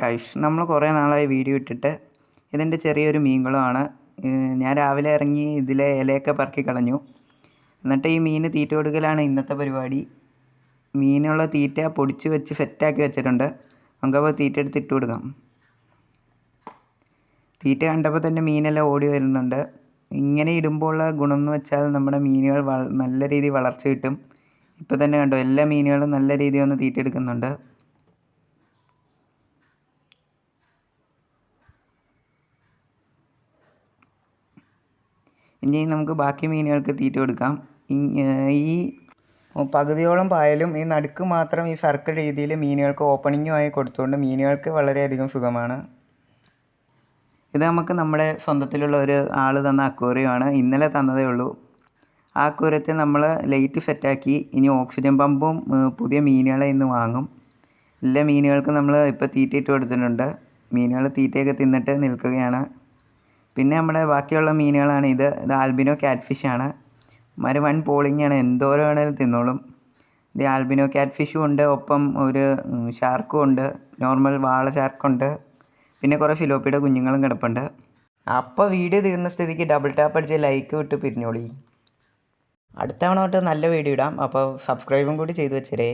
Guys, നമ്മൾ കുറേ നാളായി വീഡിയോ ഇട്ടിട്ട്. ഇതെൻ്റെ ചെറിയൊരു മീൻകുളമാണ്. ഞാൻ രാവിലെ ഇറങ്ങി ഇതിലെ ഇലയൊക്കെ പറക്കി കളഞ്ഞു. എന്നിട്ട് ഈ മീൻ തീറ്റ കൊടുക്കലാണ് ഇന്നത്തെ പരിപാടി. മീനുള്ള തീറ്റ പൊടിച്ച് വെച്ച് സെറ്റാക്കി വെച്ചിട്ടുണ്ട്. നമുക്കപ്പോൾ തീറ്റ എടുത്ത് ഇട്ട് കൊടുക്കാം. തീറ്റ കണ്ടപ്പോൾ തന്നെ മീനെല്ലാം ഓടി വരുന്നുണ്ട്. ഇങ്ങനെ ഇടുമ്പോൾ ഉള്ള ഗുണം എന്ന് വെച്ചാൽ നമ്മുടെ മീനുകൾ നല്ല രീതിയിൽ വളർച്ച കിട്ടും. ഇപ്പോൾ തന്നെ കണ്ടോ, എല്ലാ മീനുകളും നല്ല രീതിയിൽ ഒന്ന് തീറ്റ എടുക്കുന്നുണ്ട്. ഇനി നമുക്ക് ബാക്കി മീനുകൾക്ക് തീറ്റ കൊടുക്കാം. ഈ പകുതിയോളം പായലും ഈ നടുക്ക് മാത്രം ഈ സർക്കിൾ രീതിയിൽ മീനുകൾക്ക് ഓപ്പണിങ്ങുമായി കൊടുത്തുകൊണ്ട് മീനുകൾക്ക് വളരെയധികം സുഖമാണ്. ഇത് നമുക്ക് നമ്മുടെ സ്വന്തത്തിലുള്ള ഒരു ആൾ തന്ന അക്വേറിയമാണ്. ഇന്നലെ തന്നതേ ഉള്ളൂ. ആ അക്വേറിയത്തിൽ നമ്മൾ ലൈറ്റ് സെറ്റാക്കി. ഇനി ഓക്സിജൻ പമ്പും പുതിയ മീനുകളെ ഇന്ന് വാങ്ങും. എല്ലാ മീനുകൾക്കും നമ്മൾ ഇപ്പോൾ തീറ്റ ഇട്ട് കൊടുത്തിട്ടുണ്ട്. മീനുകൾ തീറ്റയൊക്കെ തിന്നിട്ട് നിൽക്കുകയാണ്. പിന്നെ നമ്മുടെ ബാക്കിയുള്ള മീനുകളാണ് ഇത് ആൽബിനോ ക്യാറ്റ് ഫിഷാണ്. വൻ പോളിങ്ങാണ്, എന്തോരം വേണേലും തിന്നോളും. ഇത് ആൽബിനോ ക്യാറ്റ് ഫിഷും ഉണ്ട്, ഒപ്പം ഒരു ഷാർക്കും ഉണ്ട്, നോർമൽ വാള ഷാർക്കുണ്ട്, പിന്നെ കുറേ ഫിലോപ്പിയുടെ കുഞ്ഞുങ്ങളും കിടപ്പുണ്ട്. അപ്പോൾ വീഡിയോ തീർന്ന സ്ഥിതിക്ക് ഡബിൾ ടാപ്പ് അടിച്ച് ലൈക്ക് വിട്ട് പിരിഞ്ഞോളി. അടുത്ത തവണ തൊട്ട് നല്ല വീഡിയോ ഇടാം. അപ്പോൾ സബ്സ്ക്രൈബും കൂടി ചെയ്ത് വെച്ചേരേ.